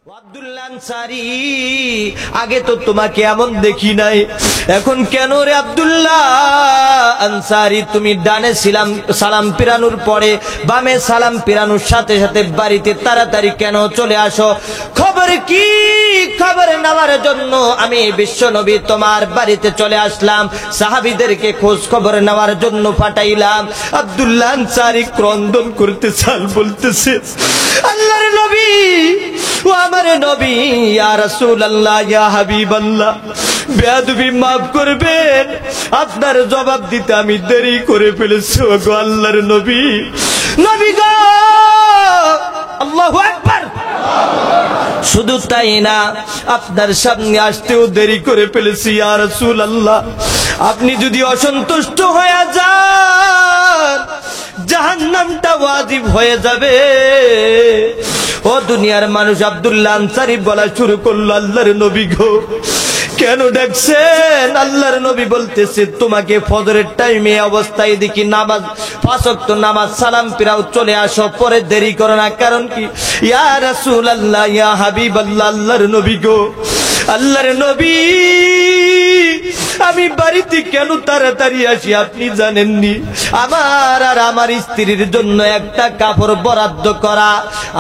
আব্দুল্লাহ আনসারী, আগে তো তোমাকে এমন দেখি নাই, এখন কেন রে আব্দুল্লাহ আনসারী তুমি ডানে সালাম পিরানোর পরে বামে সালাম পিরানোর সাথে সাথে বাড়িতে তাড়াতাড়ি কেন চলে আসো? খবর কি? খবর নেওয়ার জন্য আমি বিশ্বনবী তোমার বাড়িতে চলে আসলাম, সাহাবীদেরকে খোঁজ খবর নেওয়ার জন্য পাঠাইলাম। আব্দুল্লাহ আনসারী ক্রন্দন করতেছে আর বলতেছে, আল্লাহর নবী, ও আমার নবী, ইয়া রাসূলুল্লাহ, ইয়া হাবিবাল্লাহ, বেয়াদবি মাফ করবেন, আপনার জবাব দিতে আমি দেরি করে ফেলেছি। ও গো আল্লাহর নবী, নবী গো, আল্লাহু আকবার। শুধু তাই না, আপনার সামনে আসতেও দেরি করে ফেলেছি। ইয়া রাসূলুল্লাহ, আপনি যদি অসন্তুষ্ট হয়ে যান, জাহান্নামটা ওয়াজিব হয়ে যাবে। ও দুনিয়ার মানুষ, আব্দুল্লাহ আনসারী বলা শুরু করলো, আল্লাহর নবী গো, কেন ডাকছেন? আল্লাহর নবী বলতেছে, তোমাকে ফজরের টাইমে অবস্থায় দেখি নামাজ, 5 ওয়াক্ত নামাজ সালাম ফিরাও, চলে আসো, পরে দেরি করো না। কারণ কি? ইয়া রাসূলুল্লাহ, ইয়া হাবিবাল্লাহ, আল্লাহর নবী গো, আল্লাহর নবী, আমি বাড়িতে কেন তাড়াতাড়ি আসি আপনি জানেননি? আমার আর আমার স্ত্রীর জন্য একটা কাপড় বরাদ্দ করা,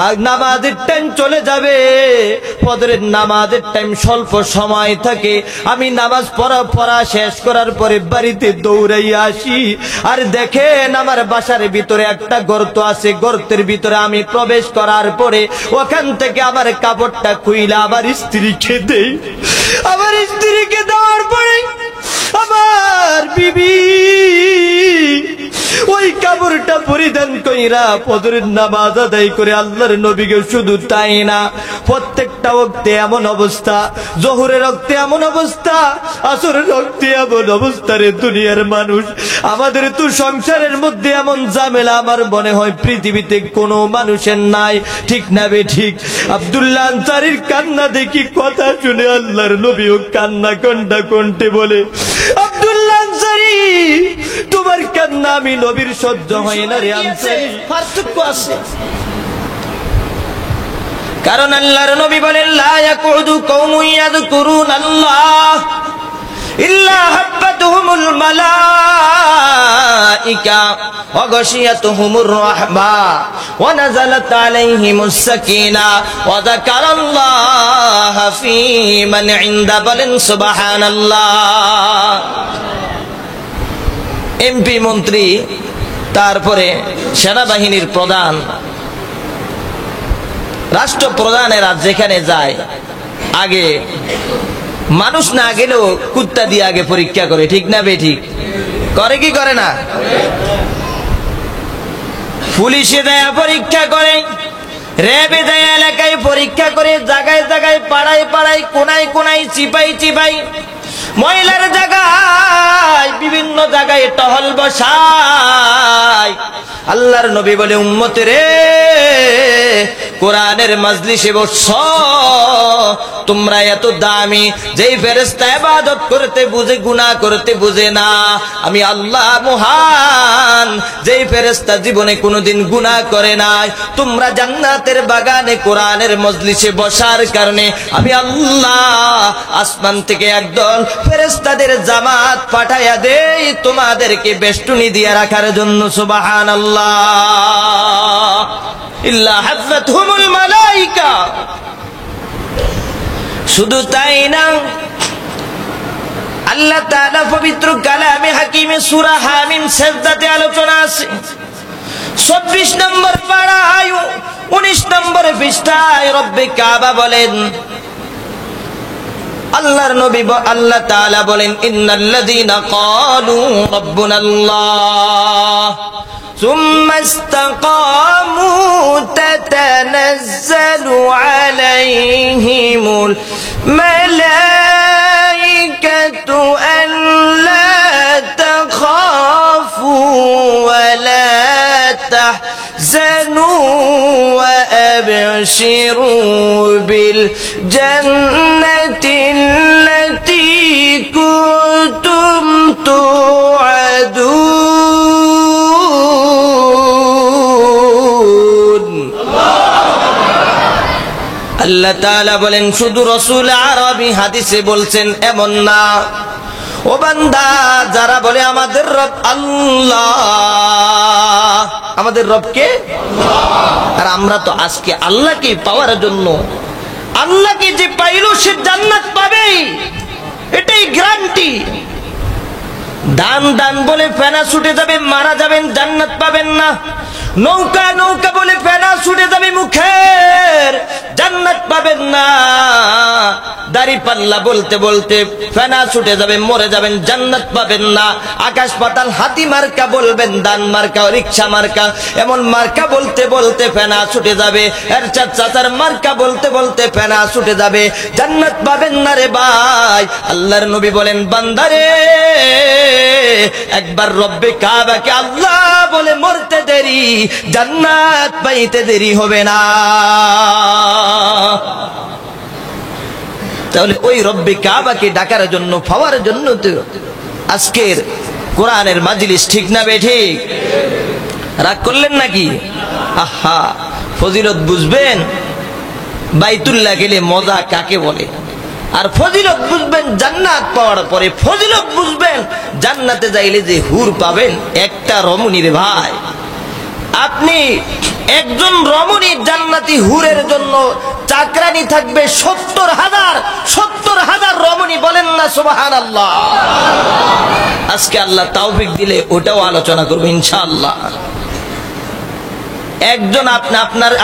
আর নামাজের টাইম চলে যাবে, ফজরের নামাজের টাইম স্বল্প সময় থাকে, আমি নামাজ পড়া শেষ করার পরে বাড়িতে দৌড়াইয়া আসি, আর দেখেন আমার বাসার ভিতরে একটা গর্ত আছে, গর্তের ভিতরে আমি প্রবেশ করার পরে ওখান থেকে আমার কাপড়টা খুইলা আমার স্ত্রীকে দেই। আমার স্ত্রীকে দেওয়ার পরে আমার বিবি ওই কাপড়টা পরিধান কইরা ফজরের নামাজ আদায় করে আল্লাহর নবীকে, শুধু তাই না, প্রত্যেকটা ওয়াক্তে এমন অবস্থা, জোহরের ওয়াক্তে এমন অবস্থা, আসরের ওয়াক্তে এমন অবস্থা। রে দুনিয়ার মানুষ, আমাদের তো সংসারের মধ্যে এমন ঝামেলা আমার মনে হয় পৃথিবীতে কোনো মানুষের নাই, ঠিক না বে ঠিক? আব্দুল্লাহ আনসারীর কান্না দেখি, কথা শুনে আল্লাহর নবীও কান্না কণ্ঠে বলে, আব্দুল্লাহ আনসারী, তোমার কান্না আমি নবীর সহ্য হয় না রে আনসারী। পার্থক্য আছে, কারণ আল্লাহর নবী বলেন, লা ইয়াকুদু কওমুন ইয়াযকুরুনাল্লাহ ইল্লা হাব্বাতুহুমুল মালাইকা ওয়া গাশিয়াতুহুমুর রাহমা ওয়া নাযালাত আলাইহিমুস সাকিনা ওয়া যাকারাল্লাহা ফী মান ইনদা, বলেন সুবহানাল্লাহ। এমপি, মন্ত্রী, তারপরে সেনাবাহিনীর প্রধান, রাষ্ট্রপ্রধানেরা যেখানে যায়, আগে মানুষ না গেলেও কুত্তা দিয়ে আগে পরীক্ষা করে, ঠিক না বে ঠিক? করে কি করে না? পুলিশে দেয়া পরীক্ষা করে, র্যাবে দেয়া এলাকায় পরীক্ষা করে, জায়গায় জায়গায়, পাড়ায় পাড়ায়, কোনায় কোনায়, চিপাই মহিলার জায়গায়, বিভিন্ন জায়গায় টহল বসায়। আল্লাহর নবী বলে, উম্মতে রে, কোরআনের মাজলিসে বসছো, তোমরা এত দামি, যেই ফেরেশতা ইবাদত করতে বুঝে, গুনাহ করতে বুঝে না, আমি আল্লাহ মহান, যেই ফেরেশতা জীবনে কোনোদিন গুনাহ করে নাই, তোমরা জান্নাতের বাগানে কোরআনের মজলিসে বসার কারণে আমি আল্লাহ আসমান থেকে একদল ফেরেশতাদের জামাত পাঠাইয়া দেই তোমাদেরকে বেষ্টনী দিয়ে রাখার জন্য। সুবহানাল্লাহ। ইল্লা হাফাতহুমুল মালাইকা। শুধু তাই না, আল্লাহ তাআলা পবিত্র কালামে হাকিমে সূরা হামিম সেজদাতে আলোচনা আছে, 24 নম্বর পারায় 19 নম্বর পৃষ্ঠায় রব্বে কাবা বলেন, আল্লাহর নবী, আল্লাহ তাআলা বলেন, ইন্নাল্লাযীনা ক্বালু রাব্বুনাল্লাহ ثم استقاموا تتنزل عليهم الملائكة ألا تخافوا ولا تحزنوا وأبشروا بالجنة التي كنتم توعدون। আল্লাহ তাআলা বলেন শুধু রাসূল আরবি হাদিসে বলছেন এমন না। ও বান্দা, যারা বলে আমাদের রব আল্লাহ, আমাদের রব কে? আর আমরা তো আজকে আল্লাহকে পাওয়ার জন্য, আল্লাহকে যে পাইলো সে জান্নাত পাবেই, এটাই গ্যারান্টি। দান দান বলে ফেনা ছুটে যাবে, মারা যাবেন, জান্নাত পাবেন না। নৌকা নৌকা বলে ফেনা ছুটে যাবে মুখের, জান্নাত পাবেন না। দাড়ি পাল্লা বলতে বলতে ফেনা ছুটে যাবে, মরে যাবেন, জান্নাত পাবেন না। আকাশ পাতাল হাতি মার্কা বলবেন, দান মার্কা, রিকশা মার্কা, এমন মার্কা বলতে বলতে ফেনা ছুটে যাবে। এর চাচার মার্কা বলতে বলতে ফেনা ছুটে যাবে, জান্নাত পাবেন না রে ভাই। আল্লাহর নবী বলেন, বান্দারে একবার রব্বে কাবাকে আল্লাহ বলে মরতে দেরি, জান্নাত পাইতে দেরি হবে না। তাহলে ওই রব্বে কাবাকে ডাকার জন্য, পাওয়ার জন্য তো আজকের কোরআনের মাজলিস, ঠিক না বে ঠিক? রাগ করলেন নাকি? আহা, ফজিলত বুঝবেন বাইতুল্লাহ গেলে মজা কাকে বলে, আর ফজিলত বুঝবেন জান্নাত পাওয়ার পরে। ফজিলত বুঝবেন জান্নাতে যাইলে যে হুর পাবেন, একটা রমণী রে ভাই। আপনি একজন রমণী জান্নাতি হুরের জন্য চাকরানি থাকবে 70,000 রমণী, বলেন না সুবহানাল্লাহ। আজকে আল্লাহ তৌফিক দিলে ওটাও আলোচনা করব ইনশাআল্লাহ। একজন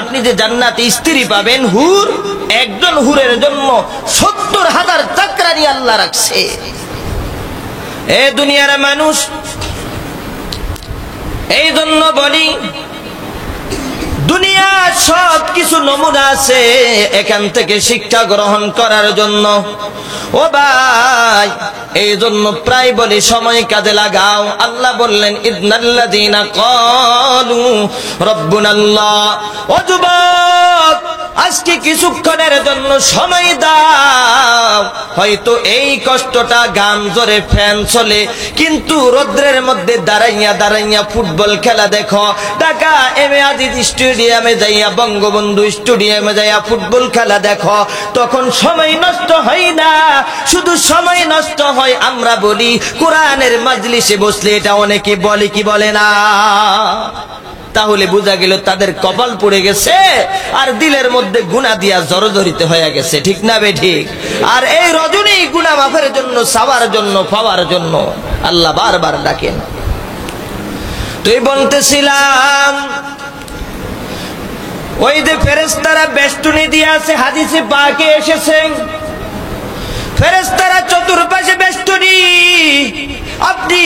আপনি যে জান্নাতে স্ত্রী পাবেন হুর, একজন হুরের জন্য 70,000 চাকরানি আল্লাহ রাখছে। এ দুনিয়ার মানুষ, এই জন্য বলি দুনিয়ার সব কিছু নমুনা আছে এখান থেকে শিক্ষা গ্রহণ করার জন্য। ও ভাই, এই জন্য প্রায় বলি সময় কাজে লাগাও। আল্লাহ বললেন, ইন্নাল্লাযীনা ক্বালু রাব্বুনাল্লাহ। ও যুবক, আজকে কিছুক্ষণের জন্য সময় দাও। হয়তো এই কষ্টটা গান জোরে ফ্যান চলে, কিন্তু রোদ্রের মধ্যে দাঁড়াইয়া দাঁড়াইয়া ফুটবল খেলা দেখো। ঢাকা এম এ আজিজ স্টেডিয়ামে যাইয়া, বঙ্গবন্ধু স্টেডিয়ামে যাইয়া ফুটবল খেলা দেখো, তখন সময় নষ্ট হয় না, শুধু সময় নষ্ট হয় আমরা বলি কোরআনের মাজলিসে বসলে। এটা অনেকে বলে কি বলে না? তাহলে বোঝা গেল তাদের কপাল পড়ে গেছে আর দিলের মধ্যে গুনাহ দিয়া জর্জরিত হয়ে গেছে, ঠিক না বে ঠিক? আর এই রজনী গুনাহ মাফের জন্য, সাওয়ার জন্য, পাওয়ার জন্য আল্লাহ বারবার ডাকেন। তুই বলতেছিলাম ওই যে ফেরেশতারা বেষ্টনী দিয়ে আছে, হাদিসে পাকে এসেছে ফেরেশতারা চতুর্পাশে বেষ্টনী। আপনি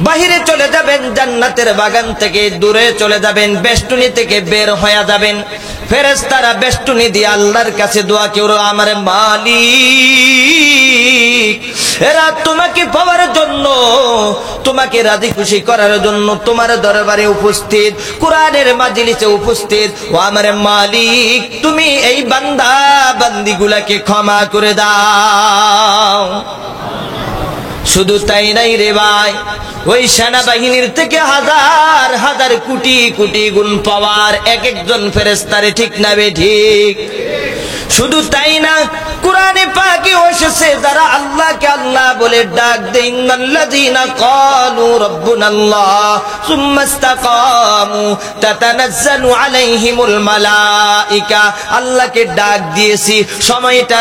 বাহিরে চলে যাবেন, জান্নাতের বাগান থেকে দূরে চলে যাবেন, বেষ্টনী থেকে বের হয়ে যাবেন। ফেরেশতারা বেষ্টনী দিয়ে আল্লাহর কাছে দোয়া করো, আমার মালিক, এরা তোমাকে পাওয়ার জন্য, তোমাকে রাজি খুশি করার জন্য তোমার দরবারে উপস্থিত, কোরআনের মাজলিসে উপস্থিত। ও আমার মালিক, তুমি এই বান্দা বান্দিগুলাকে ক্ষমা করে দাও। শুধু তাই নাই রে ভাই, ওই সেনাবাহিনীর থেকে হাজার হাজার কোটি কোটি গুণ পাওয়ার এক একজন ফেরেশতারে, ঠিক না বে ঠিক? শুধু তাই না, কোরআনে পাকে এসেছে যারা আল্লাহকে আল্লাহ বলে ডাক দেয়, ইন্নাল্লাযীনা ক্বালু রাব্বুনাল্লাহ সুম্মা ইসতাকামু তাতানাজ্জালু আলাইহিমুল মালাইকা। আল্লাহকে ডাক দিয়েছি, সময়টা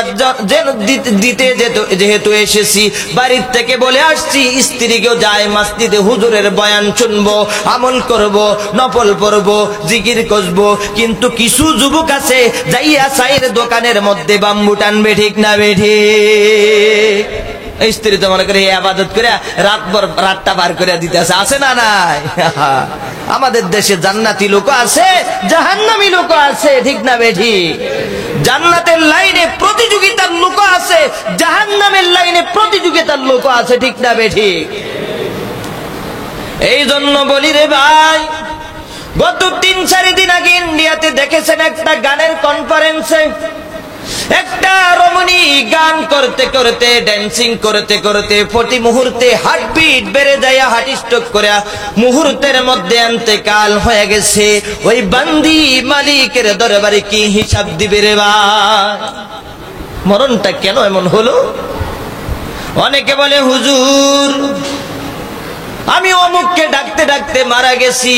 দিতে যেহেতু এসেছি, বাড়ির থেকে বলে আসছি স্ত্রীকেও যায় মসজিদে হুজুরের বয়ান শুনবো, আমল করব, নফল পড়বো, জিকির করবো। কিন্তু কিছু যুবক আছে যাইয়া চায়ের দোকানের মধ্যে বাম্বু টানবে, ঠিক না বেঠি? স্ত্রী তো মনে করে ইবাদত করে রাতটা পার করে দিতে আছে না নাই? আমাদের দেশে জান্নাতি লোক আছে, জাহান্নামী লোক আছে, ঠিক না বেঠি? জান্নাতের লাইনে প্রতিযোগিতার লোক আছে, জাহান্নামের লাইনে প্রতিযোগিতার লোক আছে, ঠিক না বেঠি? এই জন্য বলি রে ভাই, গত 3-4 দিন আগে ইন্ডিয়াতে দেখেছেন একটা গানের কনফারেন্সে একটা রমণী গান করতে করতে, ড্যান্সিং করতে করতে প্রতি মুহূর্তে হার্টবিট বেড়ে যায়, হার্ট স্ট্রোক করে মুহূর্তের মধ্যে ইন্তেকাল হয়ে গেছে। ওই বান্দি মালিকের দরবারে কি হিসাব দিবে রে ভাই? মরণটা কেন এমন হলো? অনেকে বলে হুজুর আমি অমুককে ডাকতে ডাকতে মারা গেছি,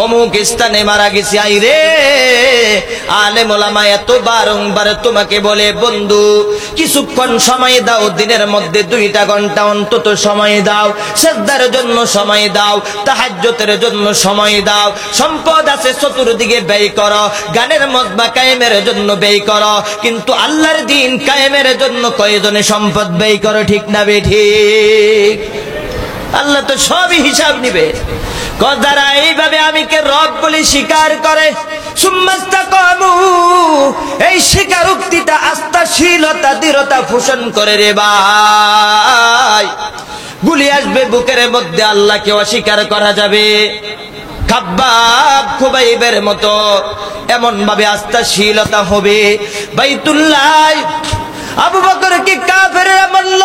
অমুক স্থানে মারা গেছি। আই রে, আলেম ওলামা এত বারংবার তোমাকে বলে বন্ধু কিছুক্ষণ সময় দাও, দিনের মধ্যে 2টা ঘন্টা অন্তত সময় দাও, সিজদার জন্য সময় দাও, তাহাজ্জুদের জন্য সময় দাও। সম্পদ আছে চতুর্দিকে ব্যয় করো, গানের মজমা কায়েমের জন্য ব্যয় করো, কিন্তু আল্লাহর দ্বীন কায়েমের জন্য কয়জনে সম্পদ ব্যয় করো? ঠিক না বেঠিক? আল্লাহ তো সবই হিসাব নিবে। যারা এইভাবে আমিকে রব বলে স্বীকার করে, সুম্মাস্তাকামু, এই স্বীকারোক্তিটা আস্থাশীলতা দৃঢ়তা পোষণ করে রে ভাই, গুলি আসবে বুকের মধ্যে, আল্লাহকে অস্বীকার করা যাবে? খাব্বাব খুবাইবের মতো এমন ভাবে আস্থাশীলতা হবে। বাইতুল্লাহ আবু বকর কি কাফেররা মারল,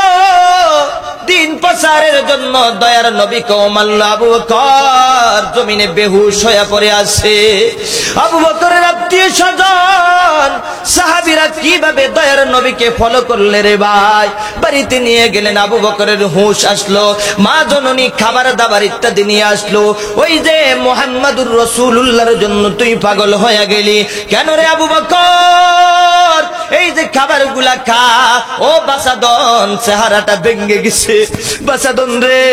দিন প্রচারের জন্য দয়ার নবীকে মারল। আবু বকর জমিনে বেহুশ হয়ে পড়ে আছে। আবু বকরের আত্মীয় স্বজন সাহাবীরা কিভাবে দয়ার নবীকে ফলো করলে রে ভাই? বাড়িতে নিয়ে গেলেন, আবু বকরের হুঁশ আসলো, মা জননী খাবার দাবার ইত্যাদি নিয়ে আসলো। ওই যে মুহাম্মাদুর রাসূলুল্লাহর জন্য তুই পাগল হয়ে গেলি কেন রে আবু বকর? এই যে খাবারগুলা খা। ও বাসাদন, চেহারাটা ভেঙে গেছে। বাসাদন রে,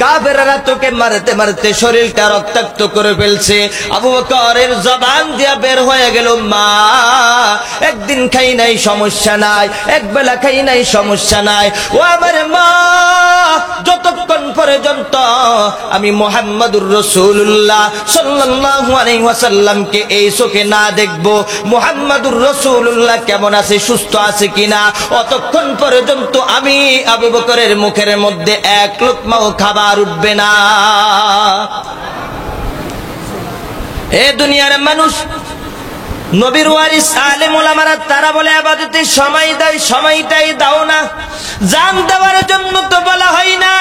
কাফেররা তোকে মারতে মারতে শরীরটা রক্তাক্ত করে ফেলছে। আবু বকরের জবান দিয়া বের হয়ে গেল, মা একদিন খাই নাই সমস্যা নাই, একবেলা খাই নাই সমস্যা নাই। ও আমার মা, যতক্ষণ পর্যন্ত আমি মুহাম্মাদুর রাসূলুল্লাহ সাল্লাল্লাহু আলাইহি ওয়াসাল্লামকে এই চোখে না দেখব, মুহাম্মাদুর রাসূলুল্লাহ কেমন আছে, সুস্থ আছে কিনা, অতক্ষণ পর্যন্ত আমি আবু বকরের মুখের মধ্যে এক লোকমাও খাবার উঠবে না। এ দুনিয়ার মানুষ, নবীর ওয়ারিস আলেম ওলামারা তারা বলে ইবাদতে সময় দেয়, সময়টাই দাও না। জান দেওয়ার জন্য তো বলা হয় না,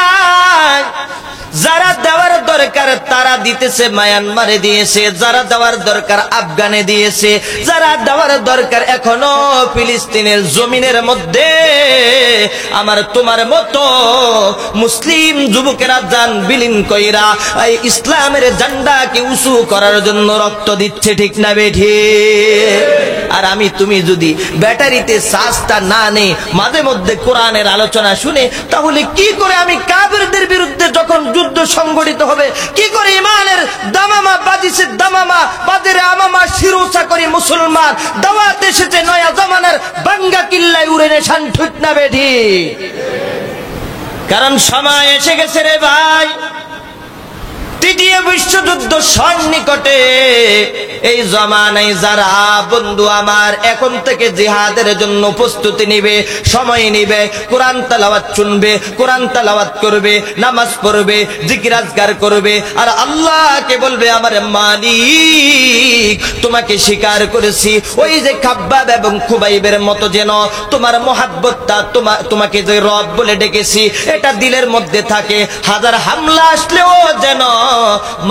যারা দেওয়ার দরকার তারা দিতেছে, মায়ানমারে দিয়েছে, যারা দেওয়ার দরকার আফগানে দিয়েছে, যারা দেওয়ার দরকার এখনো ফিলিস্তিনের জমিনের মধ্যে আমার তোমার মতো মুসলিম যুবকেরা জান বিলীন কইরা এই ইসলামের ঝান্ডাকে উঁচু করার জন্য রক্ত দিচ্ছে। ঠিক না বেঠিক? আর আমি তুমি যদি ব্যাটারিতে চার্জটা না নেই, মাঝে মধ্যে কোরআনের আলোচনা শুনে, তাহলে কি করে আমি কাফেরদের বিরুদ্ধে যখন যুদ্ধ সংগঠিত হবে, কি করে ইমানের দামামা বাজিছে, দামামা বাজেরে আমামা শিরোচা করি মুসলমান দাওয়াত এসেছে নয়া জামানার বাঙ্গা কিল্লায় উড়ে নেশান। ঠিক না বেঠিক? কারণ সময় এসে গেছে রে ভাই, তৃতীয় বিশ্বযুদ্ধ সন্নিকটে। এই জমানায় যারা বন্ধু আমার এখন থেকে জিহাদের জন্য প্রস্তুতি নিবে, সময় নিবে, কোরআন তেলাওয়াত শুনবে, কোরআন তেলাওয়াত করবে, নামাজ পড়বে, জিকির আজকার করবে, আর আল্লাহকে বলবে আমার মালিক তোমাকে স্বীকার করেছি। ওই যে খাব্বাব এবং খুবাইবের মতো যেন তোমার মহাব্বতটা, তোমাকে যে রব বলে ডেকেছি এটা দিলের মধ্যে থাকে। হাজার হামলা আসলেও যেন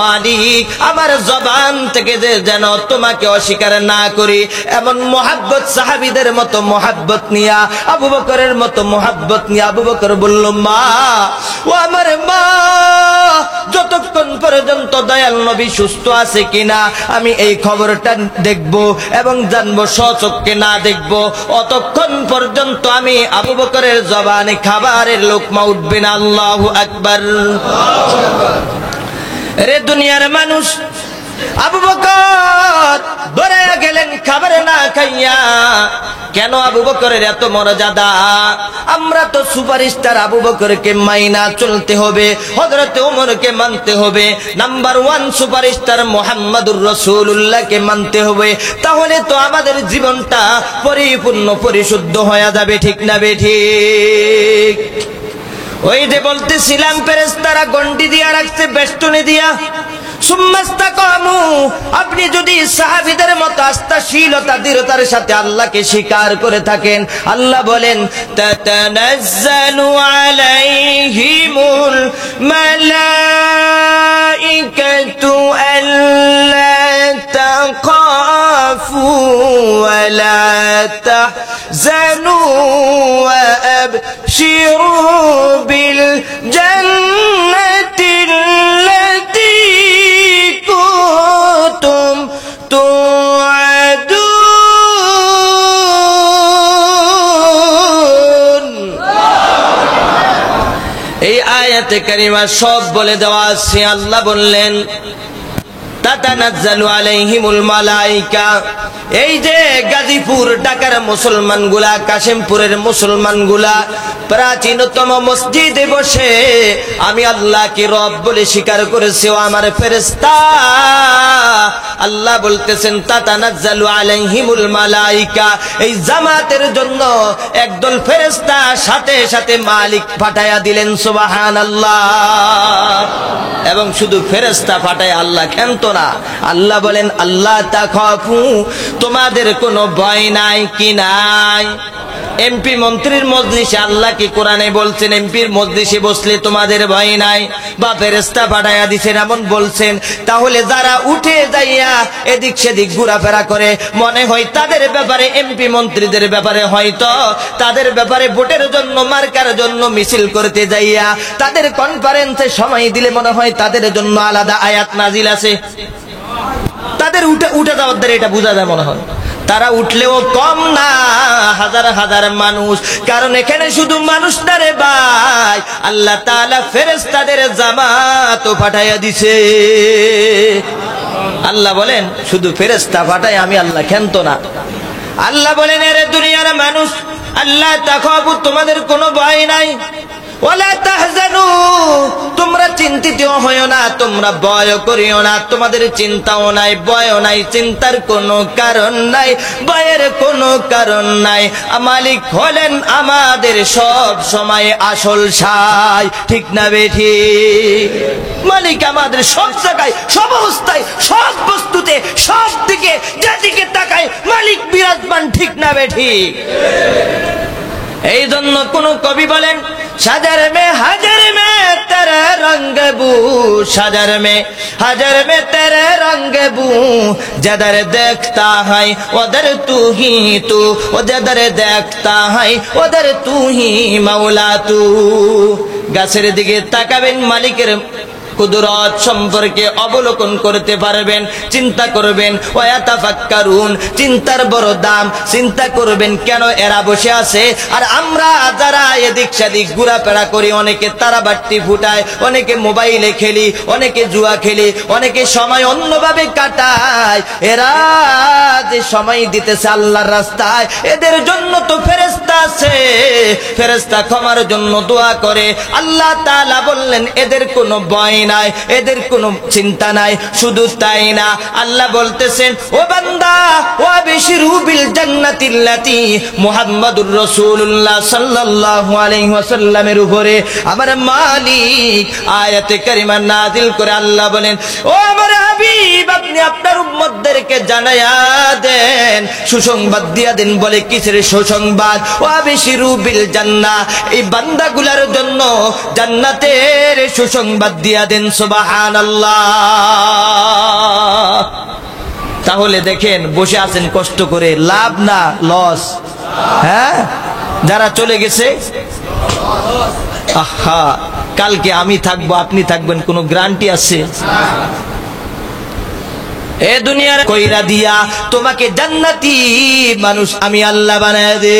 মালিক আমার জবান থেকে যে যেন তোমাকে অস্বীকার না করি, এমন মোহাব্বত সাহাবীদের মতো মোহাব্বত নিয়া, আবু বকরের মতো মোহাব্বত নিয়া আবু বকর বলল, মা ও আমার মা, যতক্ষণ পর্যন্ত দয়াল নবী সুস্থ আছে কিনা আমি এই খবরটা দেখব এবং জানবো, স্বচক্ষে না দেখব, অতক্ষণ পর্যন্ত আমি আবু বকরের জবানে খাবারের লোকমা উঠবে না। আল্লাহু আকবার। রে দুনিয়ার মানুষ, আবু বকর ধরে গেলেন খাবার না খাইয়া। কেন আবু বকরের এত মর্যাদা? আমরা তো সুপারস্টার আবু বকরকে মাইনা চলতে হবে, হযরত ওমরকে মানতে হবে, নাম্বার 1 সুপারস্টার মুহাম্মাদুর রাসূলুল্লাহকে মানতে হবে, তাহলে তো আমাদের জীবনটা পরিপূর্ণ পরিশুদ্ধ হয়ে যাবে। ঠিক না বেঠিক? ওই যে বলতেছিলাম ফেরেশতারা গন্ডি দিয়া রাখছে, বেষ্টনী দিয়া, সুম্মাস্তাকামু, আপনি যদি সাহাবীদের মতো আস্থাশীলতা দৃঢ়তার সাথে আল্লাহকে স্বীকার করে থাকেন, আল্লাহ বলেন তাতানাজ্জালু আলাইহিমুল মালাইকাতু আল্লা তাখাফু ওয়া লা তাহজানু ওয়া আবশিরু বিল জান্নাতিল লাতী কুনতুম তুআদুন। এই আয়াতে কারিমা সব বলে দেওয়া আছে। আল্লাহ বললেন তাতানাজ্জালু আলাইহিমুল মালাইকা, এই যে গাজীপুর ঢাকার মুসলমানগুলা, কাশিমপুরের মুসলমানগুলা প্রাচীনতম মসজিদে বসে আমি আল্লাহকে রব বলে স্বীকার করেছে, ও আমার ফেরেশতা। আল্লাহ বলতেছেন তাতানাজ্জালু আলাইহিমুল মালাইকা, এই জামাতের জন্য একদল ফেরেশতা সাথে সাথে মালিক পাঠায়া দিলেন, সুবহানাল্লাহ। এবং শুধু ফেরেশতা পাঠায় আল্লাহ ক্ষান্ত না। আল্লাহ বলেন আল্লাহ তাখাফু, তোমাদের কোনো ভয় নাই কি নাই। এমপি মন্ত্রীর মজলিসে আল্লাহ কি কোরআনে বলছেন এমপির মজলিসে বসলে তোমাদের ভয় নাই, বা ফেরেশতা পাঠায়া দিছেন এমন বলছেন? তাহলে যারা উঠে যাইয়া এদিক সেদিক ঘোরাফেরা করে, মনে হয় তাদের ব্যাপারে, এমপি মন্ত্রীদের ব্যাপারে হয়তো তাদের ব্যাপারে ভোটের জন্য, মার্কার জন্য মিছিল করতে যাইয়া তাদের কনফারেন্সে সময় দিলে মনে হয় তাদের জন্য আলাদা আয়াত নাজিল আছে। তাদের উঠে যাওয়ার দ্বারা এটা বোঝা যায় মনে হয় তারা উঠলেও কম না, হাজার হাজার মানুষ। কারণ এখানে শুধু মানুষ না রে ভাই, আল্লাহ তাআলা ফেরেশতাদের জামাত পাঠাইয়া দিছে। আল্লাহ বলেন শুধু ফেরেশতা পাঠায় আমি আল্লাহ ক্ষান্ত না। আল্লাহ বলেন এরে দুনিয়ার মানুষ, আল্লাহ তাখাফু, তোমাদের কোনো ভয় নাই, ওয়ালা তাহজানু, তোমরা চিন্তিত হইও না, তোমরা ভয় করিও না, তোমাদের চিন্তাও নাই, ভয়ও নাই, চিন্তার কোনো কারণ নাই, ভয়ের কোনো কারণ নাই। মালিক হলেন আমাদের সব সময় আসল সাই, ঠিক না বেঠি? মালিক আমাদের সব জায়গায়, সব অবস্থায়, সব বস্তুতে, সব দিকে, যেদিকে তাকায় মালিক বিরাজমান, ঠিক না বেঠি? এই জন্য কোন কবি বলেন সাজার মে তেরে রঙ্গ বু, সাজার মে তেরে রঙ্গ বু, যাদের দেখতা হয় ওদের তু হি তু, ও যাদের দেখতা হয় ওদের তু হি মাওলা তু। গাছের দিকে তাকাবেন, মালিকের কুদরত সম্পর্কে অবলোকন করতে পারবেন, চিন্তা করবেন। ওয়াতাফাক্কারুন, চিন্তার বড় দাম। চিন্তা করবেন কেন এরা বসে আছে আর আমরা যারা এদিক সেদিক ঘোরাফেরা করি, অনেকে তারাবাট্টি ফুটায়, অনেকে মোবাইলে খেলি, অনেকে জুয়া খেলি, অনেকে সময় অন্যভাবে কাটায়। এরা যে সময় দিতেছে আল্লাহর রাস্তায়, এদের জন্য তো ফেরেশতা আছে, ফেরেশতা ক্ষমার জন্য দোয়া করে। আল্লাহ তাআলা বললেন এদের কোনো ভয় নাই, এদের কোনো চিন্তা নাই। শুধু তাই না, আল্লাহ বলতেছেন ও বান্দা, ওয়া বিশরু বিল জান্নাতিল্লাতী, মুহাম্মাদুর রাসূলুল্লাহ সাল্লাল্লাহু আলাইহি ওয়াসাল্লামের উপরে আমার মালিক আয়াতে কারিমা নাযিল করে আল্লাহ বলেন ও আমার হাবিব, আপনি আপনার উম্মতদেরকে জানায়া দেন, সুসংবাদ দিয়া দেন। বলে কিসের সুসংবাদ? ওয়া বিশরু বিল জান্নাহ, এই বান্দাগুলার জন্য জান্নাতের সুসংবাদ দিয়া দেন। সুবহানাল্লাহ। তাহলে দেখেন বসে আছেন কষ্ট করে, লাভ না লস? হ্যাঁ, যারা চলে গেছে, আহা, কালকে আমি থাকবো আপনি থাকবেন, কোনো গ্যারান্টি আছে? এ দুনিয়ার কইরা দিয়া তোমাকে জান্নাতি মানুষ আমি আল্লাহ বানায় দে।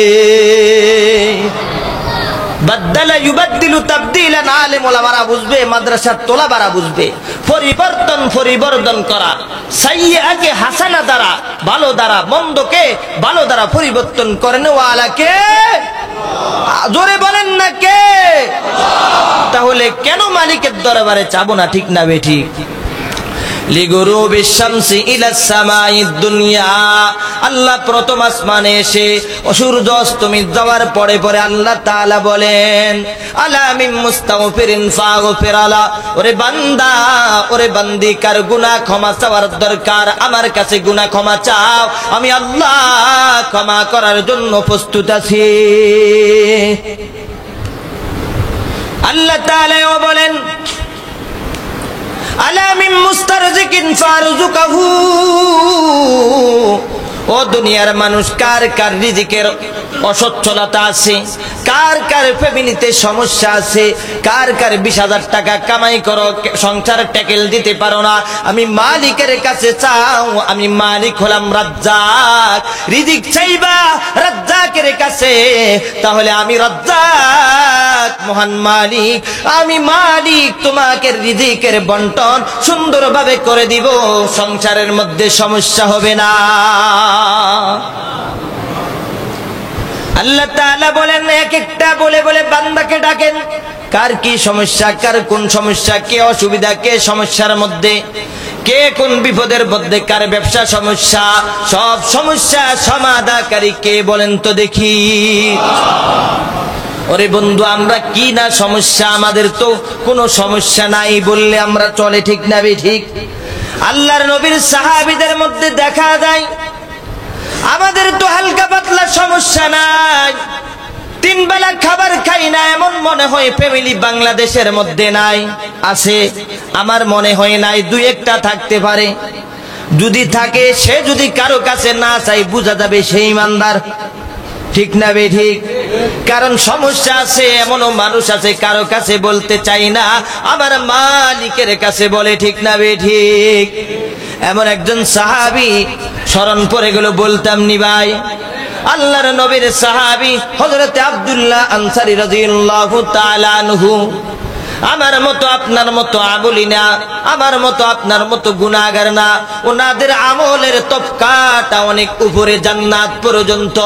বাদদালা ইউবাদদিলু তাবদীলান, আলেম ওলামারা বুঝবে, মাদ্রাসার তোলাবারা বুঝবে। পরিবর্তন করা, সাইয়্যাকে হাসানা দ্বারা, ভালো দ্বারা, মন্দকে ভালো দ্বারা পরিবর্তন করেন ওয়ালা কে? জোরে বলেন না কে? তাহলে কেন মালিকের দরবারে চাবো না, ঠিক না বেঠিক? লিগুরুবিশ শামসি ইলাস সামাইদ দুনিয়া। আল্লাহ প্রথম আসমানে এসে সূর্য অস্তমিত যাওয়ার পরে পরে আল্লাহ তাআলা বলেন, আলা মিন মুস্তাগফিরিন ফাগফির আলা, ওরে বান্দা ওরে বান্দি, কার গুনাহ ক্ষমা চাওয়ার দরকার আমার কাছে গুনাহ ক্ষমা চাও, আমি আল্লাহ ক্ষমা করার জন্য প্রস্তুত আছি। আল্লাহ তাআলাও বলেন, আলা মিন মুস্তারজিকিন ফারযুকাহু, ও দুনিয়ার মানুষ, কার কার রিজিকের অসচ্ছলতা আছে, কার কার ফ্যামিলিতে সমস্যা আছে, কার কার 20,000 টাকা কামাই করো সংসার ট্যাকেল দিতে পারো না, আমি মালিকের কাছে চাও, আমি মালিক হলাম রাজ্জাক। রিজিক চাইবা রাজ্জাকের কাছে, তাহলে আমি রাজ্জাক মহান মালিক, আমি মালিক তোমাকে রিজিকের বন্টন সুন্দরভাবে করে দিব, সংসারের মধ্যে সমস্যা হবে না। আল্লাহ তাআলা বলেন, এক একটা বলে বলে বান্দাকে ডাকেন, কার কি সমস্যা, কার কোন সমস্যা, কে অসুবিধা, কে সমস্যার মধ্যে, কে কোন বিপদের মধ্যে, কার ব্যবসা সমস্যা, সব সমস্যা সমাধানকারী কে বলেন তো দেখি। ওরে বন্ধু, আমরা কি না সমস্যা, আমাদের তো কোনো সমস্যা নাই বললে আমরা চলে, ঠিক না বে ঠিক? আল্লাহর নবীর সাহাবীদের মধ্যে দেখা যায় আমাদের তো হালকা পাতলা সমস্যা নাই, 3 বেলা খাবার খাই না এমন মনে হয় ফ্যামিলি বাংলাদেশের মধ্যে নাই, আছে? আমার মনে হয় নাই, 2-1টা থাকতে পারে। যদি থাকে, সে যদি কারো কাছে না চাই, বোঝা যাবে সেই ইমানদার, ঠিক না বে ঠিক? কারণ সমস্যা আছে, এমনও মানুষ আছে কারো কাছে বলতে চাই না, আমার মালিকের কাছে বলে, ঠিক না বে ঠিক? এমন একজন সাহাবী স্মরণ পড়ে গেল, বলতাম নি ভাই, আল্লাহর নবীর সাহাবী হযরত আব্দুল্লাহ আনসারী রাদিয়াল্লাহু তাআলা আনহু। আমার মতো আপনার মতো আমলি না, আমার মতো আপনার মতো গুনাহগার না, ওনাদের আমলের তফকাটা অনেক উপরে, জান্নাত পর্যন্ত।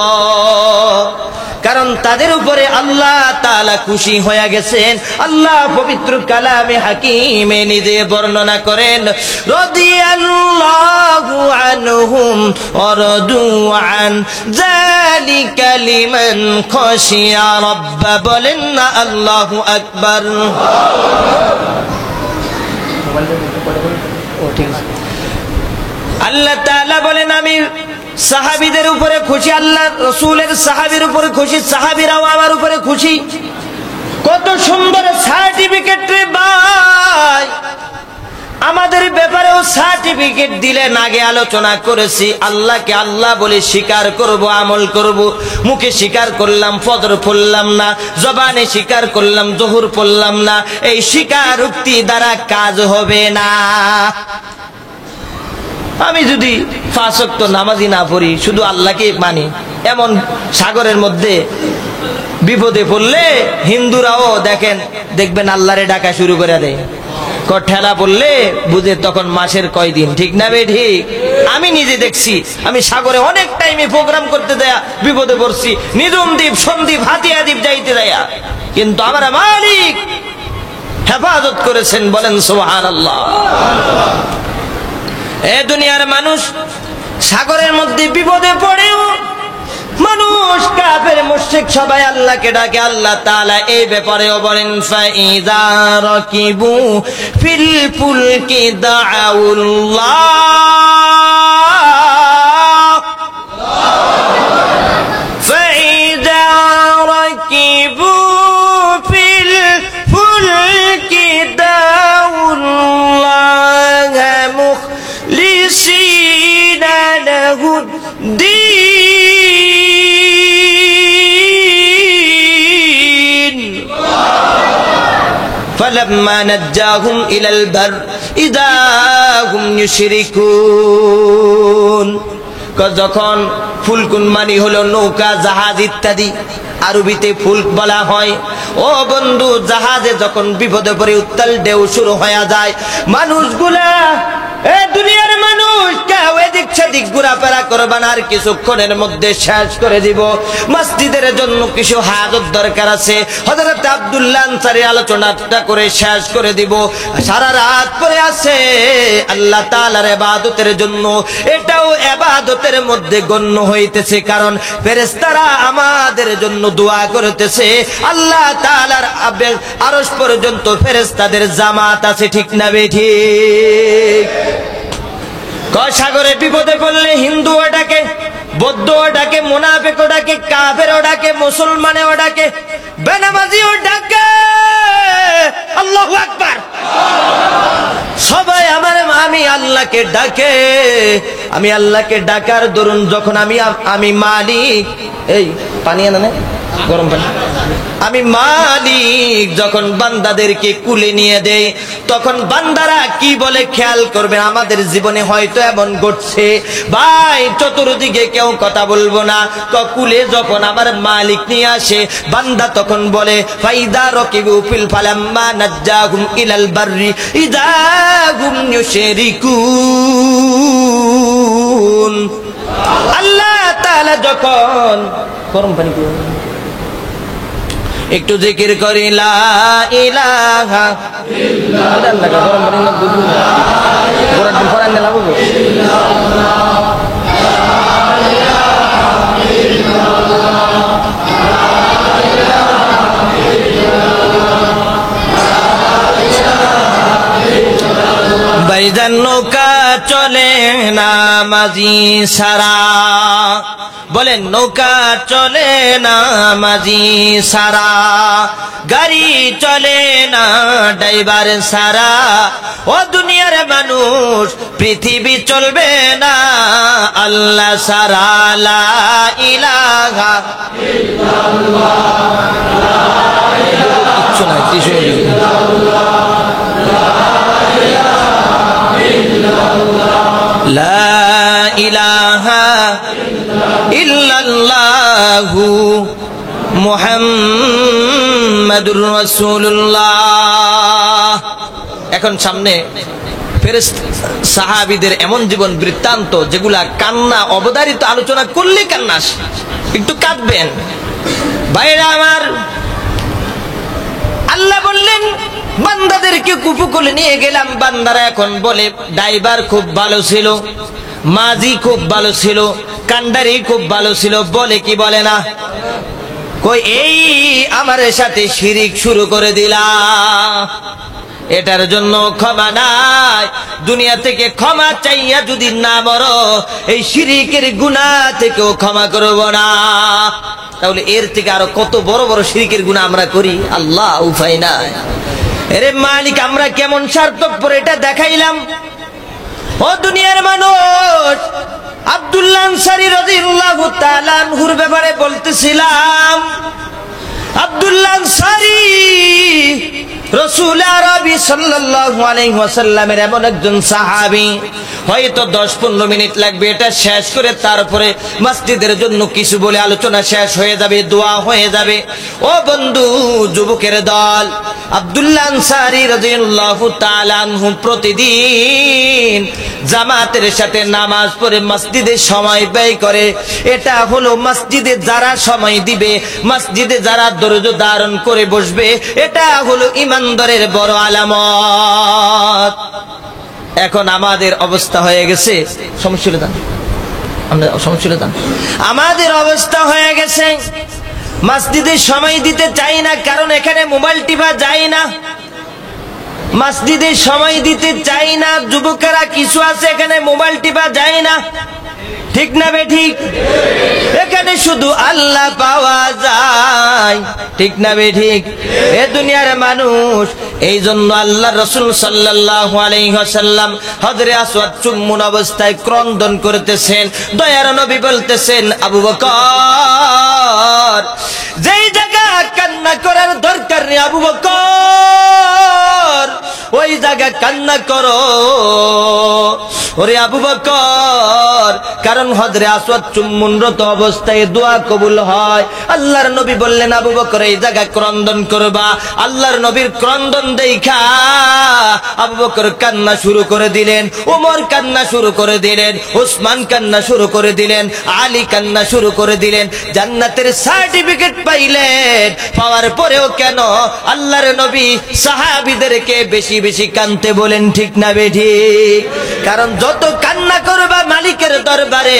কারণ তাদের উপরে আল্লাহ তাআলা খুশি হয়ে গেছেন। আল্লাহ পবিত্র কালামে হাকিমে নিজে বর্ণনা করেন, রাদিয়াল্লাহু আনহুম ওয়া রাদু আন যালিকা লিমান খাশিয়া রাব্বা। বলেন না আল্লাহু আকবার। আল্লাহ তাআলা বলেন, আমি সাহাবীদের উপরে খুশি, আল্লাহ রাসূলের সাহাবীর উপরে খুশি, সাহাবীরাও আমার উপরে খুশি। কত সুন্দর সার্টিফিকেট রে ভাই! আমাদের ব্যাপারেও সার্টিফিকেট দিলেন। আগে আলোচনা করেছি, আল্লাহকে আল্লাহ বলে স্বীকার করব, আমল করব। মুখে স্বীকার করলাম, ফজর পড়লাম না, জবানে স্বীকার করলাম, জোহর পড়লাম না, এই স্বীকারোক্তি দ্বারা কাজ হবে না। আমি যদি 5 ওয়াক্ত নামাজি না পড়ি, শুধু আল্লাহকে মানি, এমন সাগরের মধ্যে বিপদে পড়লে হিন্দুরাও দেখবেন আল্লাহরে ডাকা শুরু করে দেয়। ঠেলা পড়লে বুঝে তখন মাসের কয়দিন, ঠিক না বে ঠিক? আমি নিজে দেখছি, আমি সাগরে অনেক টাইমে প্রোগ্রাম করতে দেয়া বিপদে পড়ছি, নিঝুম দ্বীপ, সন্দ্বীপ, হাতিয়া দ্বীপ যাইতে দেয়া, কিন্তু আমার মালিক হেফাজত করেছেন। বলেন সুবহানাল্লাহ। এ দুনিয়ার মানুষ সাগরের মধ্যে বিপদে পড়েও মানুষ কাফের মুশরিক সবাই আল্লাহকে ডাকে। আল্লাহ তাআলা এই ব্যাপারেও বলেন, ফাইযা রাকিবু ফিল ফুলকি দাউল্লাহ, ফাইযা রাকিবু ফিল ফুলকি দাউল্লাহ মুখলিসিনা লাহুদ্দীন ফালাম্মা নাজ্জাহুম ইলাল বার ইযা হুম ইউশরিকুন। যখন ফুলকুন মানে হলো নৌকা, জাহাজ ইত্যাদি, আরবিতে ফুলক বলা হয়। ও বন্ধু, জাহাজে যখন বিপদে পড়ে উত্তাল ঢেউ শুরু হয়ে যায়, মানুষগুলা এ দুনিয়ার মানুষ কেউ এদিক সেদিক ঘোরাফেরা করবে না, আর কিছুক্ষণের মধ্যে শেষ করে দিব। মসজিদের জন্য কিছু হাজত দরকার আছে, হযরত আব্দুল্লাহ আনসারী আলোচনাটা করে শেষ করে দিব। সারা রাত পরে আছে আল্লাহ তাআলার ইবাদতের জন্য, এটাও ইবাদতের মধ্যে গণ্য হইতেছে, কারণ ফেরেশতারা আমাদের জন্য দোয়া করতেছে। আল্লাহ তাআলার আরশ পর্যন্ত ফেরেশতাদের জামাত আছে, ঠিক না বেঠিক? সাগরে বিপদে পড়লে হিন্দু ওটাকে, বৌদ্ধ ওটাকে, মুনাফিক ওটাকে, কাফের ওটাকে, মুসলমানে ওটাকে, বেনামাজি ওটাকে, আল্লাহু আকবার। সবাই আমি আল্লাহকে ডাকে। আমি আল্লাহকে ডাকার দরুন যখন আমি মালিক, এই পানি আনা না, গরম পানি, আমি মালিক যখন বান্দাদেরকে কুলে নিয়ে দেই, তখন বান্দারা কি বলে খেয়াল করবেন। আমাদের জীবনে হয়তো এমন ঘটছে ভাই, চতুর্দিকে কেউ কথা বলবো না, কুলে যখন আমার মালিক নিয়ে আসে, বান্দা তখন বলে ফাইদা রকিবু ফিল ফালাম্মা নাজ্জাহুম ইলাল বাররি ইযা হুম ইউশরিকুন। আল্লাহ তাআলা যখন গরম পানি একটু জিকির করি লা ইলাহা ইল্লাল্লাহ, গরম পানি না দুধ গোরা দিন পরান না লাগবো। ভাইজান নৌকা চলে না মাঝি সারা, বলেন নৌকা চলে না মাঝি সারা, গাড়ি চলে না ড্রাইভার সারা। ও দুনিয়ার মানুষ, পৃথিবী চলবে না আল্লাহ সারা। লা ইলাহা ইল্লাল্লাহ, কিচ্ছু নাই, লা ইলাহা ইল্লাল্লাহু মুহাম্মাদুর রাসূলুল্লাহ। এখন সামনে ফেরেশতা সাহাবীদের এমন জীবন বৃত্তান্ত যেগুলা কান্না অবধারিত, আলোচনা করলে কান্না আসে, একটু কাঁদবেন ভাইরা আমার। আল্লাহ বললেন বান্দাদেরকে কুপু করে নিয়ে গেলাম। বান্দারা এখন বলে ড্রাইভার খুব ভালো ছিল, মাঝি খুব ভালো ছিল, কান্ডারি খুব ভালো ছিল, বলে কি বলে না? কই এই আমার সাথে শিরিক শুরু করে দিলা, এটার জন্য ক্ষমা নাই। দুনিয়া থেকে ক্ষমা চাইয়া যদি না মরো, এই শিরিকের গুনাহ থেকেও ক্ষমা করব না। তাহলে এর থেকে আরো কত বড় বড় শিরিকের গুনাহ আমরা করি, আল্লাহ উপায় নাই। এরে মালিক, আমরা কেমন স্বার্থপর এটা দেখাইলাম। ও দুনিয়ার মানুষ, আব্দুল্লাহ আনসারী রাদিয়াল্লাহু তাআলা আনহুর ব্যাপারে বলতেছিলাম। আব্দুল্লাহ আনসারী রাসূল আরবি সাল্লাল্লাহু আলাইহি ওয়াসাল্লামের এমন একজন সাহাবী, হয়তো 10-15 মিনিট লাগবে এটা শেষ করে, তারপরে মসজিদের জন্য কিছু বলে আলোচনা শেষ হয়ে যাবে, দোয়া হয়ে যাবে। ও বন্ধু, যুবকের দল, আব্দুল্লাহ আনসারী রাদিয়াল্লাহু তাআলা আনহু প্রতিদিন জামাতের সাথে নামাজ পড়ে মসজিদে সময় ব্যয় করে। এটা হলো মসজিদে যারা সময় দিবে, মসজিদে যারা ধৈর্য ধারণ করে বসবে, এটা হলো ইমানদারের বড় আলামত। এখন আমাদের অবস্থা হয়ে গেছে, আমাদের অবস্থা হয়ে গেছে মসজিদে সময় দিতে চাই না, কারণ এখানে মোবাইল টিপা যায় না। মসজিদে সময় দিতে চাই না, যুবকেরা কিছু আছে এখানে মোবাইল টিপা যায় না, ঠিক না বেঠিক? এখানে শুধু আল্লাহ পাওয়া যায়, ঠিক না বেঠিক? এ দুনিয়ার মানুষ, এই জন্য আল্লাহ রাসূল সাল্লাল্লাহু আলাইহি ওয়াসাল্লাম হযরত আসওয়াদ চুম্বন অবস্থায় ক্রন্দন করতেছেন। দয়ার নবী বলতেছেন, আবু বকর, যেই জায়গা কান্না করার দরকার নেই আবু বকর, ওই জায়গায় কান্না করো ওরে আবু বকর, কারণ হযরত আসওয়াদ চুম্বনরত অবস্থায় দোয়া কবুল হয়। আল্লাহর নবী বললেন আবু বকর এই জায়গায় ক্রন্দন করবা। আল্লাহর নবীর ক্রন্দন দেখা আবু বকর কান্না শুরু করে দিলেন, ওমর কান্না শুরু করে দিলেন, ওসমান কান্না শুরু করে দিলেন, আলী কান্না শুরু করে দিলেন। জান্নাতের সার্টিফিকেট পাইলেন, পাওয়ার পরেও কেন আল্লাহর নবী সাহাবীদেরকে বেশি বেশি কাঁদতে বলেন, ঠিক না বেঠিক? কারণ যত কান্না করবা মালিকের দরবারে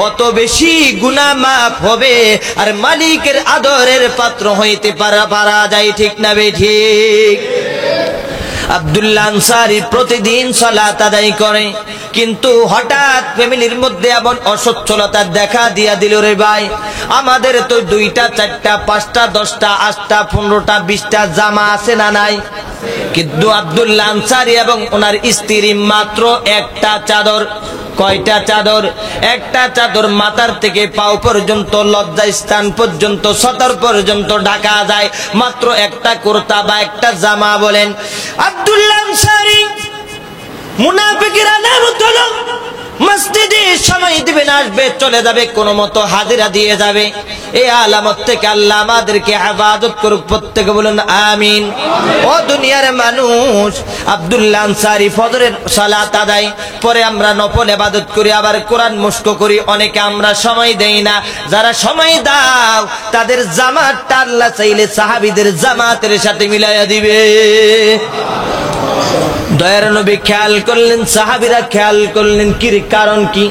অত বেশি গুনাহ মাফ হবে, আর মালিকের আদরের পাত্র হইতে পারা যায়, ঠিক না বেঠিক? আব্দুল্লাহ আনসারী প্রতিদিন সালাত আদায় করে, কিন্তু হঠাৎ ফ্যামিলির মধ্যে এমন অসচ্ছলতা দেখা দিয়া দিল রে ভাই। আমাদের তো 2টা 4টা 5টা 10টা 8টা 15টা 20টা জামা আছে না নাই? কিন্তু আব্দুল্লাহ আনসারী এবং ওনার স্ত্রী মাত্র একটা চাদর। কয়টা চাদর? একটা চাদর মাথার থেকে পাও পর্যন্ত, লজ্জা স্থান পর্যন্ত, সতর পর্যন্ত ঢাকা যায়, মাত্র একটা কুর্তা বা একটা জামা। বলেন আব্দুল্লাহ আনসারী মুনাফিকেরা নামত হলো মসজিদে সময় দিবেন, আসবে, চলে যাবে, কোন মতো হাজিরা দিয়ে যাবে। এই আলামত থেকে আল্লাহ আমাদেরকে হেফাজত করুক, প্রত্যেকে বলুন আমিন। ও দুনিয়ার মানুষ, আব্দুল্লাহ আনসারী ফজরের সালাত আদায় পরে আমরা নফল ইবাদত করি, আবার কোরআন মস্ক করি। অনেকে আমরা সময় দেই না। যারা সময় দাও তাদের জামাতটা আল্লাহ চাইলে সাহাবীদের জামাতের সাথে মিলাইয়া দিবে। দয়ার নবী খেয়াল করলেন, সাহাবীরা খেয়াল করলেন, কি কারণ কি?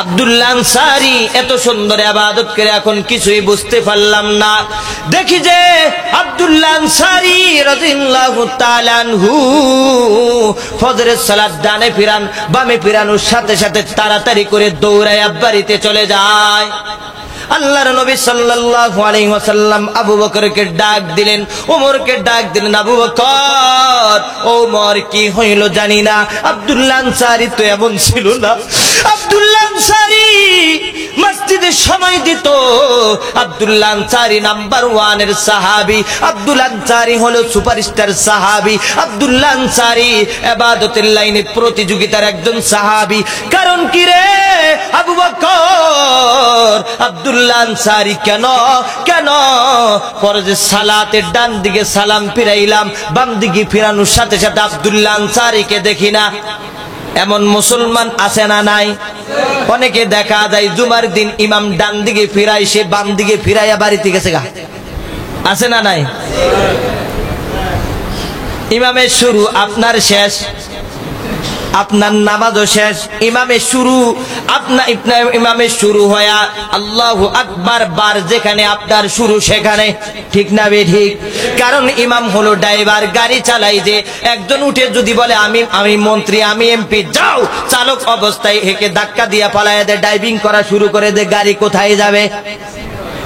আব্দুল্লাহ আনসারী এত সুন্দর ইবাদত করে এখন কিছুই বুঝতে পারলাম না। দেখি যে আব্দুল্লাহ আনসারী রাদিয়াল্লাহু তাআলা আনহু ফজরের সালাত ডানে ফিরান বামে ফিরানোর সাথে সাথে তাড়াতাড়ি করে দৌড়ায় বাড়িতে চলে যায়। আল্লাহর নবী সাল্লাল্লাহু আলাইহি ওয়াসাল্লাম আবু বকরকে ডাক দিলেন, ওমরকে ডাক দিলেন। আবু বকর, ওমর, কি হইল জানি না। আব্দুল্লাহ আনসারী তো এমন ছিল না। আব্দুল্লাহ আনসারী মসজিদে সময় দিত। আব্দুল্লাহ আনসারী নাম্বার 1 এর সাহাবী। আব্দুল্লাহ আনসারী হলো সুপারস্টার সাহাবী। আব্দুল্লাহ আনসারী ইবাদতের লাইনে প্রতিযোগিতার একজন সাহাবী। কারণ কি রে আবু বকর? আব্দুল্লাহ আনসারী কেন ফরজে সালাতের ডান দিকে সালাম ফিরাইলাম, বাম দিকে ফিরানোর সাথে সাথে আব্দুল্লাহ আনসারীকে দেখি না। এমন মুসলমান আছে না নাই? অনেকে দেখা যায় জুমার দিন ইমাম ডান দিকে ফিরায়, সে বাম দিকে ফিরাইয়া বাড়িতে গেছে গা। আছে না নাই? ইমামের শুরু আপনার শেষ, আপনার নামাজও শেষ। ইমামের শুরু ইমামের শুরু হয়া আল্লাহু আকবার বার যেখানে আপনার শুরু সেখানে, ঠিক না বেঠিক? কারণ ইমাম হলো ড্রাইভার, গাড়ি চালাই। যে একজন উঠে যদি বলে আমি মন্ত্রী, আমি এমপি, যাও, চালক অবস্থায় হেকে ধাক্কা দিয়া পালায় দে, ড্রাইভিং করা শুরু করে দে, গাড়ি কোথায় যাবে?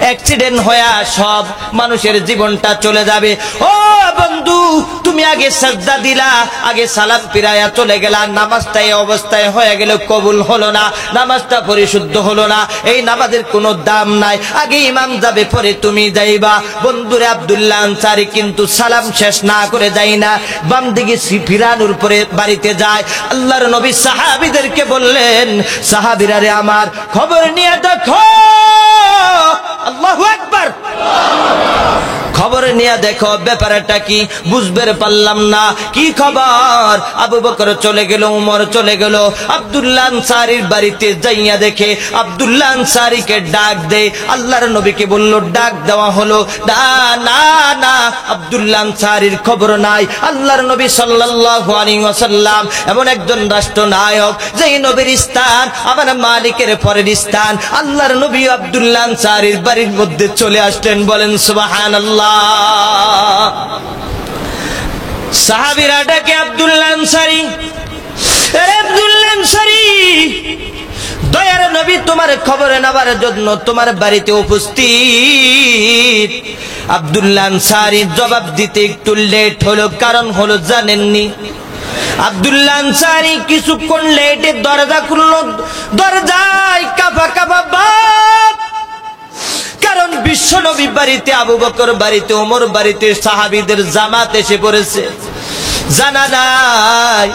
অ্যাক্সিডেন্ট হয়ে সব মানুষের জীবনটা চলে যাবে। ও বন্ধু, তুমি আগে সাজদা দিলা, আগে সালাম ফিরায়া চলে গেলা, নামাজটা এই অবস্থায় হয়ে গেল, কবুল হলো না, নামাজটা পরিশুদ্ধ হলো না, এই নামাজের কোনো দাম নাই। আগে ইমাম যাবে, পরে তুমি যাইবা। বন্ধুরে আব্দুল্লাহ আনসারী কিন্তু সালাম শেষ না করে যাই না, বাম দিকে ফিরানোর পরে বাড়িতে যায়। আল্লাহর নবী সাহাবীদেরকে বললেন, সাহাবীরা রে আমার, খবর নিয়ে দেখো। আল্লাহু আকবার। খবর নিয়ে দেখো ব্যাপারটা কি, বুঝবে পারলাম না। কি খবর? আবু বকর চলে গেল, উমর চলে গেল। আব্দুল্লাহ আনসারীর বাড়িতে যাইয়া দেখে আব্দুল্লাহ আনসারীকে ডাক দেয়। আল্লাহর নবীকে বলল, ডাক দেওয়া হলো, না, আব্দুল্লাহ আনসারীর খবর নাই। আল্লাহর নবী সাল্লাল্লাহু আলাইহি ওয়াসাল্লাম এমন একজন রাষ্ট্রনায়ক, যেই নবীর স্থান আমার মালিকের পরের স্থান। আল্লাহর নবী আব্দুল্লাহ আনসারীর বাড়ির মধ্যে চলে আসলেন। বলেন সুবহানাল্লাহ। সাহাবীরা ডাকে আব্দুল্লাহ আনসারী, আব্দুল্লাহ আনসারী, দয়ার নবী তোমার খবর নেবার জন্য তোমার বাড়িতে উপস্থিত। আব্দুল্লাহ আনসারী জবাব দিতে একটু লেট হলো। কারণ হলো জানেননি, আব্দুল্লাহ আনসারী কিছুক্ষণ লেটে দরজা খুললো। দরজায় কাফা বাপ। কারণ বিশ্বনবী বাড়িতে, আবু বকর বাড়িতে, ওমর বাড়িতে, সাহাবীদের জামাত এসে পড়েছে। জানা নাই।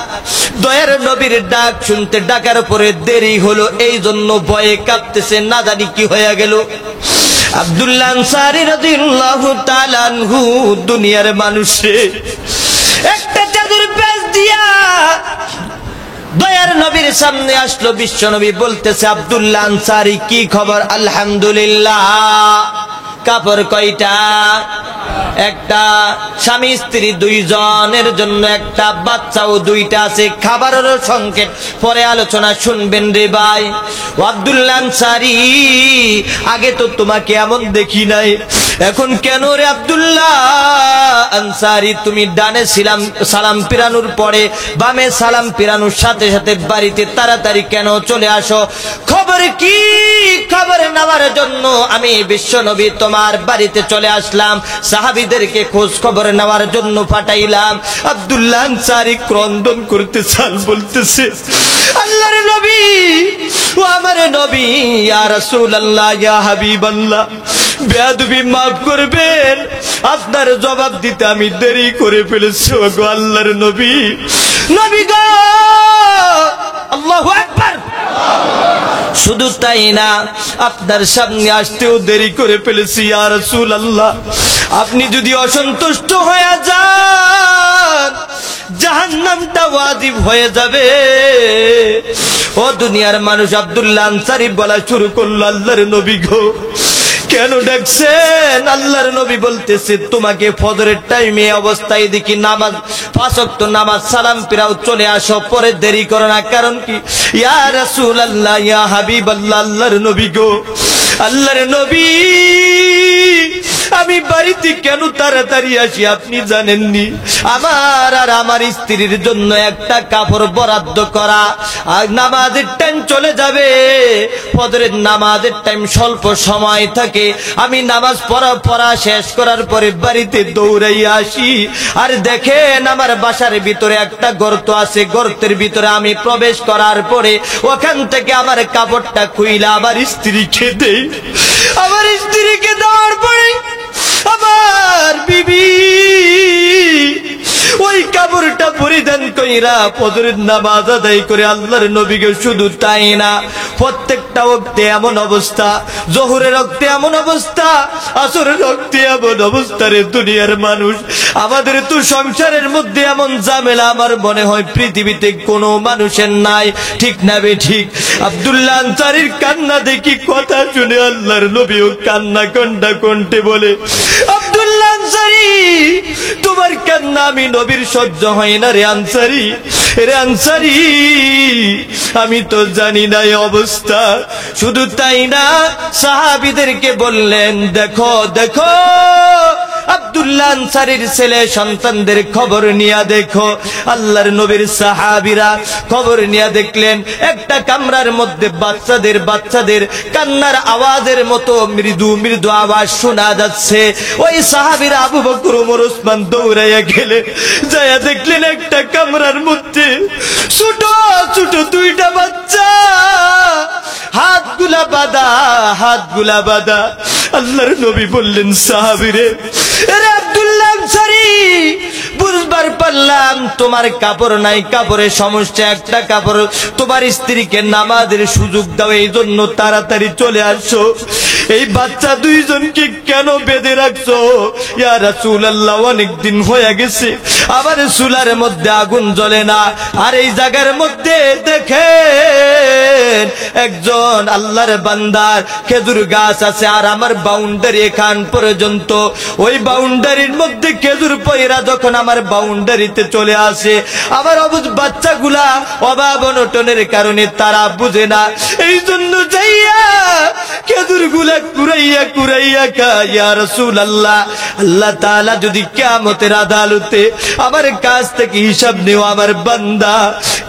দয়ার নবীর ডাক শুনতে ডাকার পরে দেরি হলো, এই জন্য ভয়ে কাঁপতেছে, না জানি কি হয়ে গেল। আব্দুল্লাহ আনসারী রাদিয়াল্লাহু তাআলা আনহু দুনিয়ার মানুষে একটা চাদর পেঁচ দিয়া দয়ার নবীর সামনে আসলো। বিশ্ব নবী বলতেছে, আব্দুল্লাহ আনসারী কি খবর? আলহামদুলিল্লাহ। কাপড় কয়টা? একটা। স্বামী স্ত্রী দুইজনের জন্য একটা, বাচ্চাও দুইটা আছে, খাবারেরও সংকেত পরে আলোচনা শুনবেন রে ভাই। আব্দুল্লাহ আনসারী, আগে তো তোমাকে এমন দেখি নাই, এখন কেন রে আব্দুল্লাহ আনসারী তুমি ডানে সালাম পিরানোর পরে বামে সালাম পিরানোর সাথে সাথে বাড়িতে তাড়াতাড়ি কেন চলে আসো? খবর কি? খবর নেওয়ার জন্য আমি বিশ্ব নবী তোমার বাড়িতে চলে আসলাম, সাহাবীদেরকে খোঁজ খবর নেওয়ার জন্য পাঠাইলাম। আব্দুল্লাহ আনসারী ক্রন্দন করতেছেন, বলতেছে, আল্লাহর নবী, ও আমার নবী, ইয়া রাসূলুল্লাহ, ইয়া হাবিবাল্লাহ, বেয়াদবি মাফ করবেন, আপনার জবাব দিতে আমি দেরি করে ফেলেছি। ওগো আল্লাহর নবী, নবী গো, আল্লাহু আকবার। শুধু তাই না, আপনার সামনে আসতেও দেরি করে ফেলেছি। ইয়া রাসূলুল্লাহ, আপনি যদি অসন্তুষ্ট হয়ে যান, জাহান্নামটা ওয়াজিব হয়ে যাবে। ও দুনিয়ার মানুষ, আব্দুল্লাহ আনসারী বলা শুরু করলো, আল্লাহর নবী গো, কেন ডাকছেন? আল্লাহর নবী বলতেছে, তোমাকে ফজরের টাইমে অবস্থায় দেখি নামাজ, 5 ওয়াক্ত নামাজ সালাম ফিরাও, চলে আসো, পরে দেরি করো না। কারণ কি? ইয়া রাসূলুল্লাহ, ইয়া হাবিবাল্লাহ, আল্লাহর নবী গো, আল্লাহর নবী, আমি বাড়িতে কেন তাড়াতাড়ি আসি আপনি জানেননি? আমার আর আমার স্ত্রীর জন্য একটা কাপড় বরাদ্দ করা, আর নামাজের টাইম চলে যাবে, ফজরের নামাজের টাইম স্বল্প সময় থাকে, আমি নামাজ পড়া শেষ করার পরে বাড়িতে দৌড়াইয়া আসি, আর দেখেন আমার বাসার ভিতরে একটা গর্ত আছে, গর্তের ভিতরে আমি প্রবেশ করার পরে ওখান থেকে আমার কাপড়টা খুইলা আমার স্ত্রীকে দেই। আমার স্ত্রীকে দেওয়ার পরে আমার বিবি ওই কাপড়টা পরিধান কইরা ফজরের নামাজ আদায় করে আল্লাহর নবীকে, শুধু তাই না, প্রত্যেকটা ওয়াক্তে এমন অবস্থা, জোহরের ওয়াক্তে এমন অবস্থা, আসরের ওয়াক্তে এমন অবস্থা। রে দুনিয়ার মানুষ, আমাদের তো সংসারের মধ্যে এমন ঝামেলা আমার মনে হয় পৃথিবীতে কোনো মানুষের নাই, ঠিক না বে ঠিক? আব্দুল্লাহ আনসারীর কান্না দেখি, কথা শুনে আল্লাহর নবীও কান্না কন্ঠা কণ্ঠে বলে, আব্দুল্লাহ আনসারী, তোমার কান্না আমি নবীর সহ্য হয় না রে আনসারী, রে আনসারী, আমি তো জানি না এই অবস্থা। শুধু তাই না, সাহাবীদেরকে বললেন, দেখো দেখো, আব্দুল্লাহ আনসারীর ছেলে সন্তানদের খবর নিয়ে দেখো। আল্লাহর নবীর সাহাবীরা খবর নিয়ে দেখলেন, একটা কামরার মধ্যে বাচ্চাদের কান্নার আওয়াজের মতো মৃদু মৃদু আওয়াজ শোনা যাচ্ছে। ওই সাহাবীরা আবু বকর, ওমর, ওসমান দৌড়াইয়া গেলে, যাইয়া দেখলেন একটা কামরার মধ্যে ছোট ছোট 2টা বাচ্চা, হাতগুলা বাঁধা। আল্লাহর নবী বললেন, সাহাবীরে, আরে আব্দুল্লাহ আনসারী, বুঝবার পারলাম তোমার কাপড় নাই, কাপড়ের সমস্যা, একটা কাপড় তোমার স্ত্রীকে নামাজের সুযোগ দাও, এই জন্য তাড়াতাড়ি চলে আসো। এই বাচ্চা 2জনকে কেন বেঁধে রাখছো? ইয়া রাসূলুল্লাহ, অনেকদিন হয়ে গেছে, আবার চুলার মধ্যে আগুন জ্বলে না, আর এই জায়গার মধ্যে দেখেন একজন আল্লাহর বান্দার খেজুর গাছ আছে, আর আমার বাউন্ডারি এখান পর্যন্ত, ওই বাউন্ডারির মধ্যে খেজুর পয়রা যখন আমার বাউন্ডারিতে চলে আসে, আমার অবুঝ বাচ্চাগুলা অভাব অনটনের কারণে তারা বুঝে না, এই জন্য যাইয়া খেজুর গুলা কুড়াইয়া খায়। ইয়া রাসূলুল্লাহ, আল্লাহ তাআলা যদি কিয়ামতের আদালতে আমার কাছ থেকে হিসাব নেও, আমার বান্দা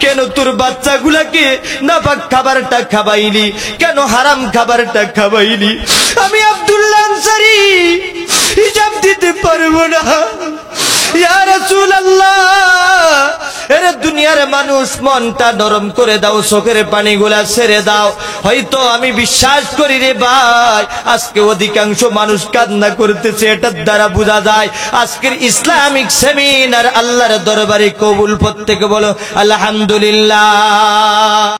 কেন তোর বাচ্চাগুলাকে নাপাক খাবারটা খাবাইলি, কেন হারাম খাবারটা খাবাইলি? আমি আব্দুল্লাহ আনসারী হিসাব দিতে পারবো না। ইয়া রাসূলুল্লাহ, এরে দুনিয়ার মানুষ, মনটা নরম করে দাও, চোখের পানিগুলা ছেড়ে দাও। হয়তো আমি বিশ্বাস করি রে ভাই, আজকে অধিকাংশ মানুষ কান্না করতেছে, এটার দ্বারা বোঝা যায় আজকের ইসলামিক সেমিনার আল্লাহর দরবারে কবুল। প্রত্যেকে বলো আলহামদুলিল্লাহ।